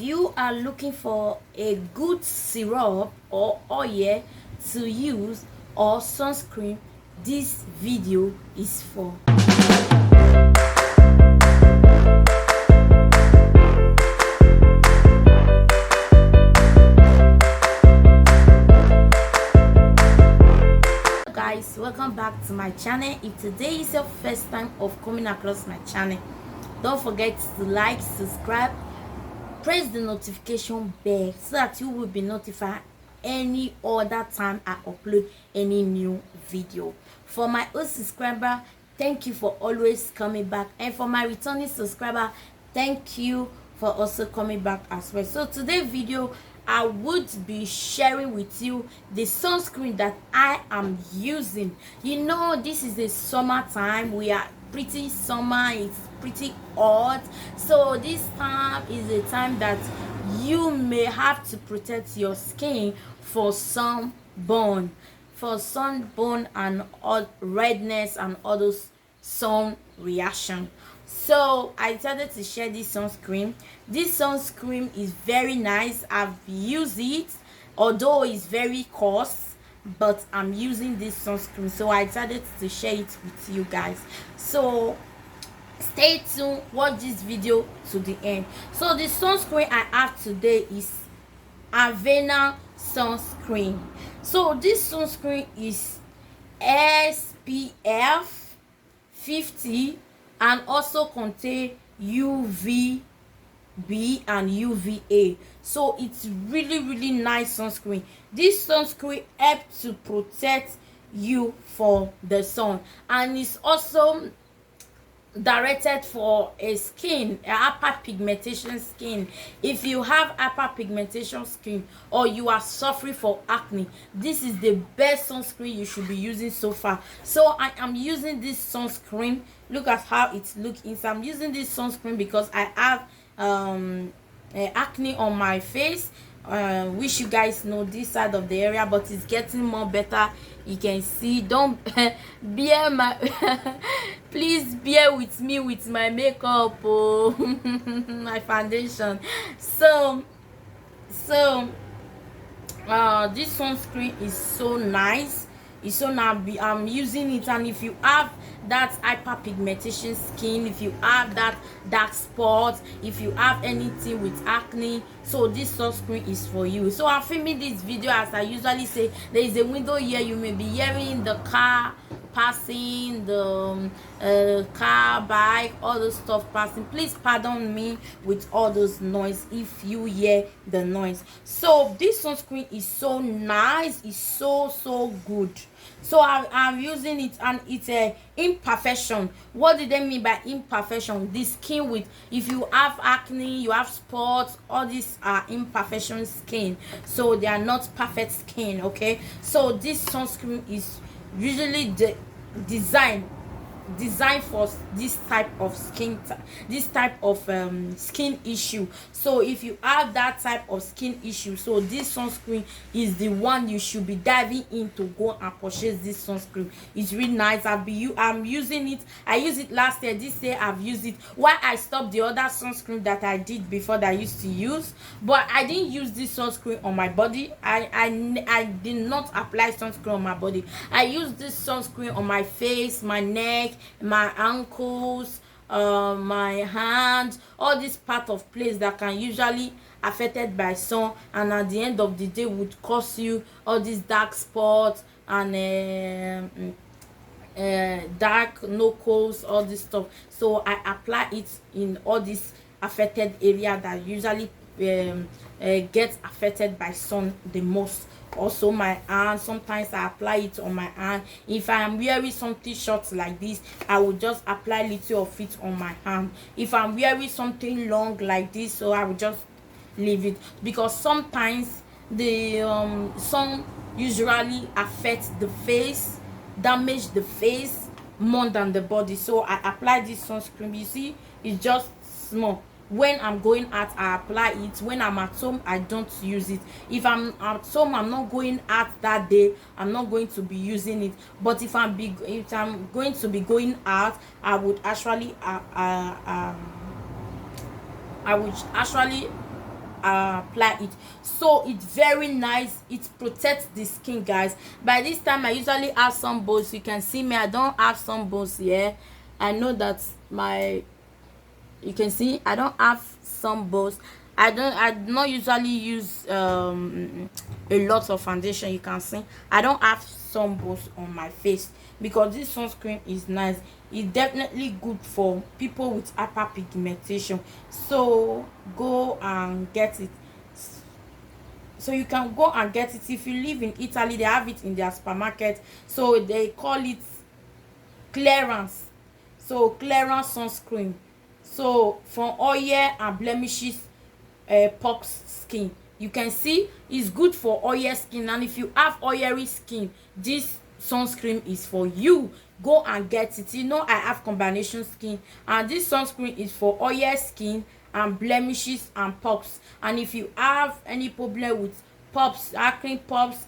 If you are looking for a good syrup or oil to use or sunscreen, this video is for. Guys, welcome back to my channel. If today is your first time of coming across my channel, don't forget to like, subscribe, press the notification bell so that you will be notified any other time I upload any new video. For my old subscriber, thank you for always coming back, and for my returning subscriber, thank you for also coming back as well. So today's video, I would be sharing with you the sunscreen that I am using. You know, this is the summertime. We are pretty summer, it's pretty hot, so this time is a time that you may have to protect your skin for sunburn and all redness and all those sun reaction. So I decided to share this sunscreen. This sunscreen is very nice. I've used it, although it's very cost, but I'm using this sunscreen, so I decided to share it with you guys. So stay tuned, watch this video to the end. So the sunscreen I have today is avene sunscreen. So this sunscreen is SPF 50 and also contain UVB and UVA. So it's really nice sunscreen. This sunscreen helps to protect you for the sun, and it's also directed for a skin, a hyperpigmentation skin. If you have hyperpigmentation skin or you are suffering for acne, this is the best sunscreen you should be using so far. So I am using this sunscreen. Look at how it looks inside. I'm using this sunscreen because I have acne on my face, which you guys know this side of the area, but it's getting more better. You can see. Don't bear my please bear with me with my makeup, oh, my foundation. So this sunscreen is so nice. It's so now I'm using it, and if you have that hyperpigmentation skin, if you have that dark spot, if you have anything with acne, so this sunscreen is for you. So I'm filming this video, as I usually say, there is a window here. You may be hearing the car passing, the car, bike, all those stuff passing. Please pardon me with all those noise if you hear the noise. So this sunscreen is so nice. It's so good. So I'm using it, and it's a imperfection. What do they mean by imperfection? The skin with, if you have acne, you have spots, all these are imperfection skin, so they are not perfect skin. Okay, so this sunscreen is usually designed for this type of skin, skin issue. So if you have that type of skin issue, so this sunscreen is the one you should be diving in to go and purchase. This sunscreen it's really nice. I'm using it. I used it last year. This year I've used it. Why I stopped the other sunscreen that I did before that I used to use, but I didn't use this sunscreen on my body. I did not apply sunscreen on my body. I used this sunscreen on my face, my neck, my ankles, my hand, all this part of place that can usually affected by sun, and at the end of the day would cause you all these dark spots and dark knuckles, all this stuff. So I apply it in all this affected area that usually gets affected by sun the most. Also my hand, sometimes I apply it on my hand. If I am wearing something short like this, I will just apply little of it on my hand. If I'm wearing something long like this, so I will just leave it, because sometimes the sun usually affects the face, damage the face more than the body. So I apply this sunscreen. You see, it's just small. When I'm going out, I apply it. When I'm at home, I don't use it. If I'm at home, I'm not going out that day, I'm not going to be using it. But if I'm going to be going out, I would actually apply it. So it's very nice, it protects the skin, guys. By this time I usually have some bones. You can see me, I don't have some bones here. I know that you can see I don't have some bones. I not usually use a lot of foundation. You can see I don't have some bones on my face because this sunscreen is nice. It's definitely good for people with hyperpigmentation. So go and get it. So you can go and get it. If you live in Italy, they have it in their supermarket. So they call it clearance. So clearance sunscreen. So for oil and blemishes, pox skin, you can see it's good for oil skin. And if you have oily skin, this sunscreen is for you. Go and get it. You know I have combination skin, and this sunscreen is for oil skin and blemishes and pops. And if you have any problem with pops, acne pops,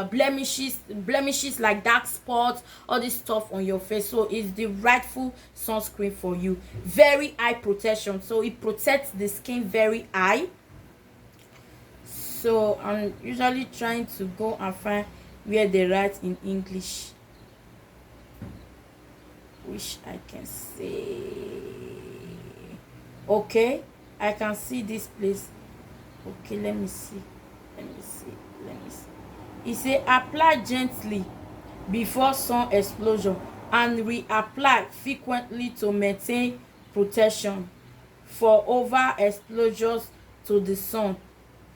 blemishes like dark spots, all this stuff on your face, so it's the rightful sunscreen for you. Very eye protection, so it protects the skin very high. So I'm usually trying to go and find where they write in English, which I can say. Okay, I can see this place. Okay, let me see. It say apply gently before sun explosion and reapply frequently to maintain protection for over exposures to the sun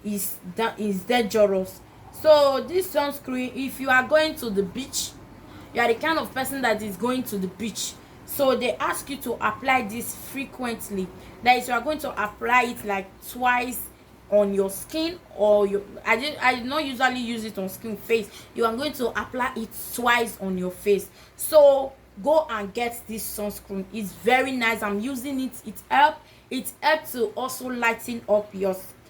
is dangerous. So this sunscreen, if you are going to the beach, you are the kind of person that is going to the beach, so they ask you to apply this frequently. That is, you are going to apply it like twice on your skin, or I don't usually use it on skin, face. You are going to apply it twice on your face. So go and get this sunscreen. It's very nice. I'm using it. It helps to also lighten up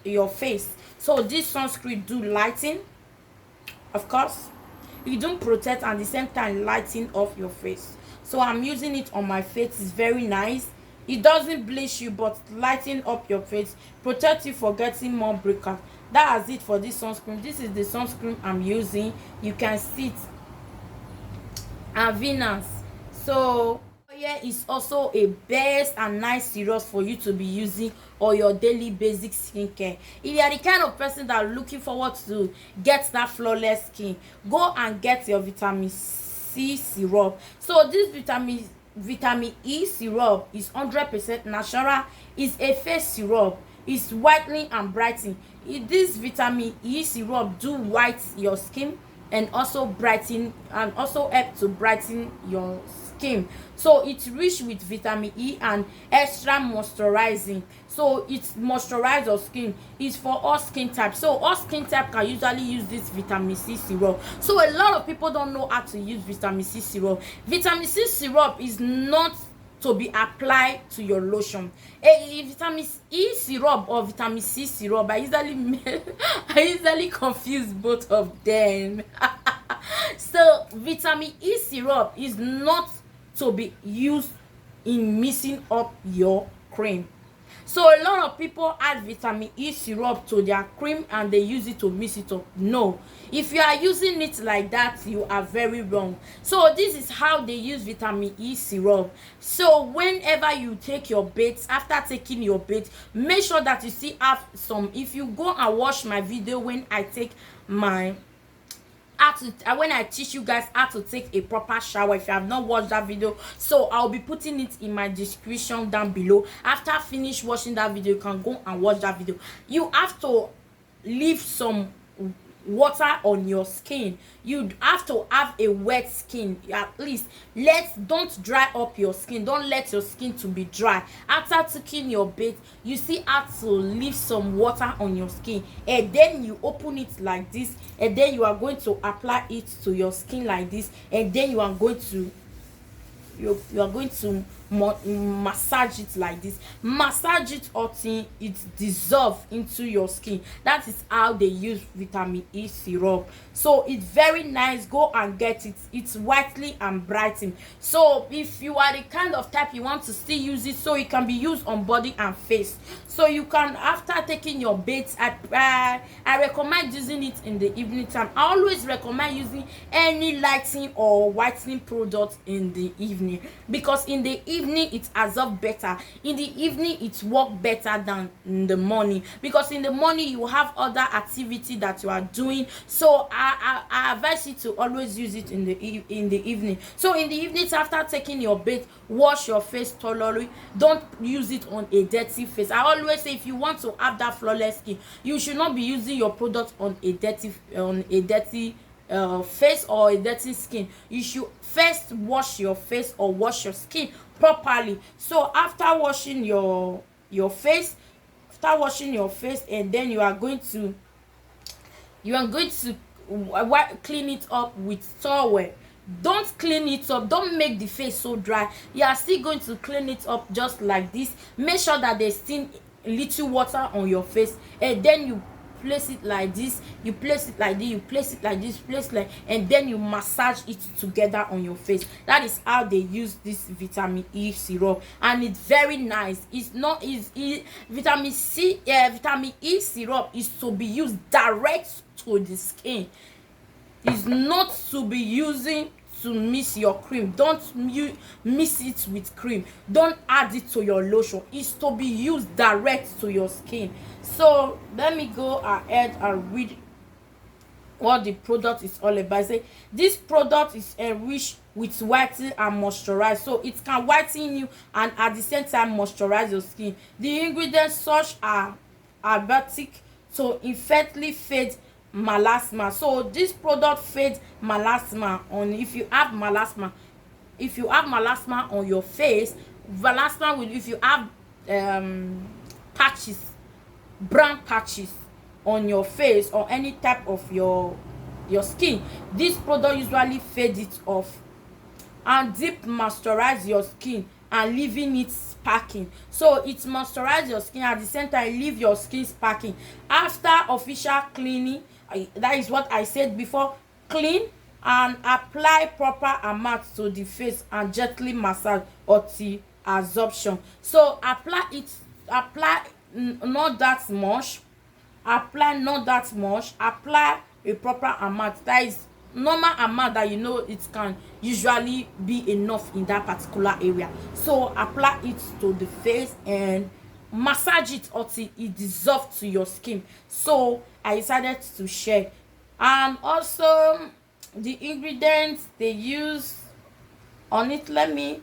your face. So this sunscreen do lighten, of course. You don't protect and at the same time lighten up your face. So I'm using it on my face. It's very nice. It doesn't bleach you, but lighten up your face, protect you for getting more breakouts. That's it for this sunscreen. This is the sunscreen I'm using. You can see it, avene. So here is also a best and nice serum for you to be using or your daily basic skincare. If you are the kind of person that are looking forward to get that flawless skin, go and get your vitamin-C syrup. So this vitaminE syrup is 100% natural. It's a face syrup. It's whitening and brightening. This vitaminE syrup do white your skin and also brighten, and also help to brighten your skin. So it's rich with vitamin E and extra moisturizing. So it moisturizes your skin. It's for all skin types. So all skin type can usually use this vitamin-C syrup. So a lot of people don't know how to use vitamin-C syrup. Vitamin-C syrup is not to be applied to your lotion. A vitamin-E syrup or vitamin-C syrup, I usually confuse both of them. So vitamin-E syrup is not to be used in mixing up your cream. So a lot of people add vitamin-E syrup to their cream and they use it to mix it up. No, if you are using it like that, you are very wrong. So this is how they use vitamin-E syrup. So whenever you take your bath, after taking your bath, make sure that you still have some. If you go and watch my video when I take my when I teach you guys how to take a proper shower, if you have not watched that video, so I'll be putting it in my description down below. After finish watching that video, you can go and watch that video. You have to leave some water on your skin. You have to have a wet skin. At least don't dry up your skin. Don't let your skin to be dry. After taking your bath, you still have to leave some water on your skin, and then you open it like this, and then you are going to apply it to your skin like this, and then you are going to massage it like this. Massage it until it dissolve into your skin. That is how they use vitamin E syrup. So it's very nice. Go and get it. It's whitely and brightening. So if you are the kind of type you want to still use it, so it can be used on body and face. So you can, after taking your bath, I recommend using it in the evening time. I always recommend using any lightening or whitening product in the evening, because in the evening it absorbs better. In the evening it works better than in the morning, because in the morning you have other activity that you are doing. So I advise you to always use it in the evening. So in the evening, after taking your bath, wash your face thoroughly. Don't use it on a dirty face. I always say, if you want to have that flawless skin, you should not be using your product on a dirty face or a dirty skin. You should first wash your face or wash your skin properly. So after washing your face, and then you are going to clean it up with towel. Don't clean it up, don't make the face so dry. You are still going to clean it up just like this. Make sure that there's still little water on your face, and then you place it like this, you place it like this, you place it like this, and then you massage it together on your face. That is how they use this vitamin E syrup, and it's very nice. It's not vitamin E syrup is to be used direct to the skin. It's not to be using to mix your cream. Don't mix it with cream. Don't add it to your lotion. It's to be used direct to your skin. So let me go ahead and read what the product is all about. Say this product is enriched with whitening and moisturize, so it can whiten you and at the same time moisturize your skin. The ingredients such are antibiotic to effectively fade melasma. So this product fades melasma on, if you have melasma on your face. Melasma will, if you have patches, brown patches on your face or any type of your skin, this product usually fades it off and deep moisturize your skin and leaving it sparking. So it moisturize your skin at the same time leave your skin sparking. After official cleaning, that is what I said before, clean and apply proper amount to the face and gently massage until absorption. So apply not that much, apply a proper amount. That is normal amount that you know it can usually be enough in that particular area. So apply it to the face and massage it until it dissolves to your skin. So I decided to share. And also the ingredients they use on it, let me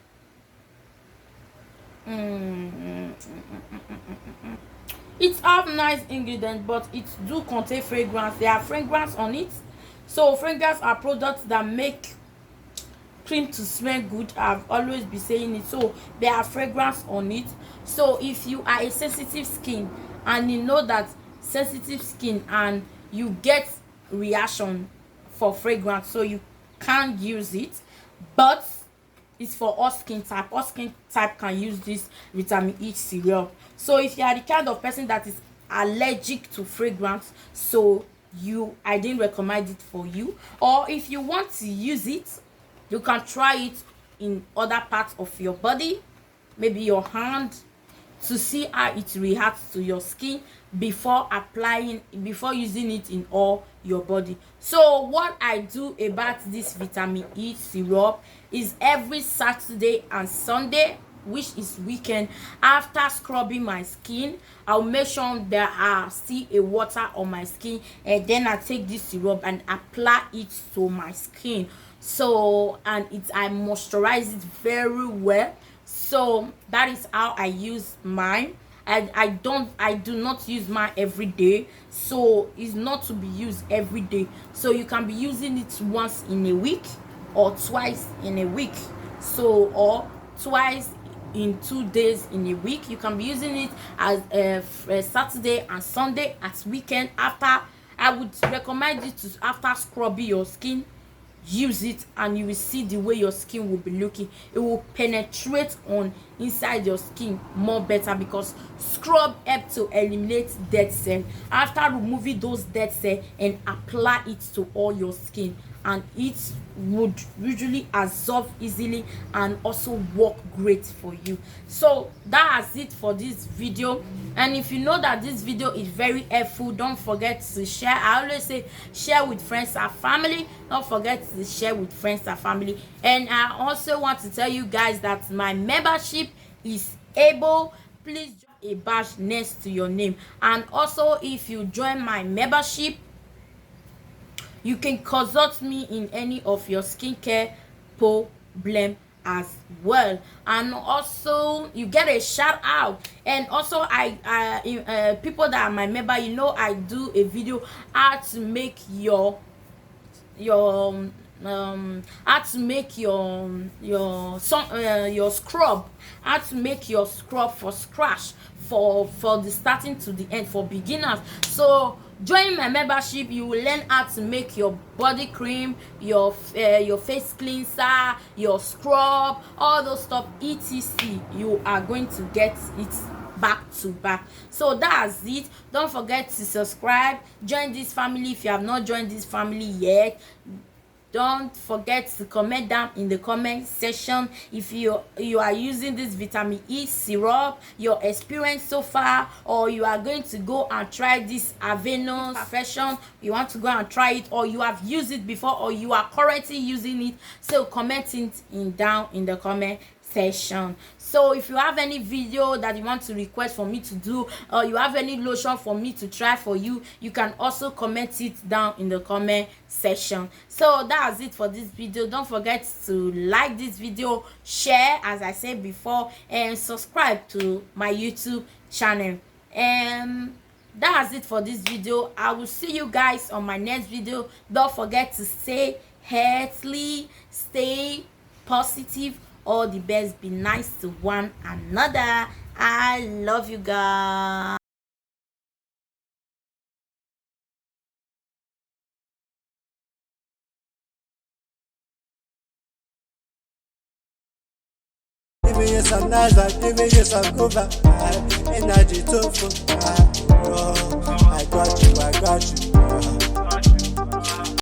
it have nice ingredients, but it do contain fragrance. There are fragrance on it. So fragrance are products that make cream to smell good. I've always been saying it. So there are fragrance on it. So if you are a sensitive skin and you know that sensitive skin and you get reaction for fragrance, so you can't use it, but it's for all skin type. All skin type can use this vitamin E syrup. So if you are the kind of person that is allergic to fragrance, so I didn't recommend it for you. Or if you want to use it, you can try it in other parts of your body, maybe your hand, to see how it reacts to your skin before using it in all your body. So what I do about this vitamin E syrup is every Saturday and Sunday, which is weekend, after scrubbing my skin, I'll make sure there are still a water on my skin, and then I take this syrup and apply it to my skin. So I moisturize it very well. So that is how I use mine. I do not use mine every day, so it's not to be used every day. So you can be using it once in a week or twice in a week, so or twice in 2 days in a week. You can be using it as Saturday and Sunday as weekend. After, I would recommend it to after scrubbing your skin use it, and you will see the way your skin will be looking. It will penetrate on inside your skin more better, because scrub help to eliminate dead cell. After removing those dead cell and apply it to all your skin, and it would usually absorb easily and also work great for you. So that's it for this video. And if you know that this video is very helpful, don't forget to share. I always say share with friends and family. Don't forget to share with friends and family. And I also want to tell you guys that my membership is able. Please drop a badge next to your name. And also, if you join my membership, you can consult me in any of your skincare problem as well, and also you get a shout out. And also people that are my member, you know, I do a video how to make your how to make your scrub, how to make your scrub for scratch, for the starting to the end, for beginners. So join my membership, you will learn how to make your body cream, your face cleanser, your scrub, all those stuff, etc. You are going to get it back to back. So that's it. Don't forget to subscribe, join this family if you have not joined this family yet. Don't forget to comment down in the comment section if you are using this vitaminE syrup, your experience so far, or you are going to go and try this avene perfection. You want to go and try it, or you have used it before, or you are currently using it. So comment it down in the comment section. So if you have any video that you want to request for me to do, or you have any lotion for me to try for you, you can also comment it down in the comment section. So that's it for this video. Don't forget to like this video, share as I said before, and subscribe to my YouTube channel. And that's it for this video. I will see you guys on my next video. Don't forget to stay healthy, stay positive. All the best. Be nice to one another. I love you guys. Give me some nice, give me some cover, energy to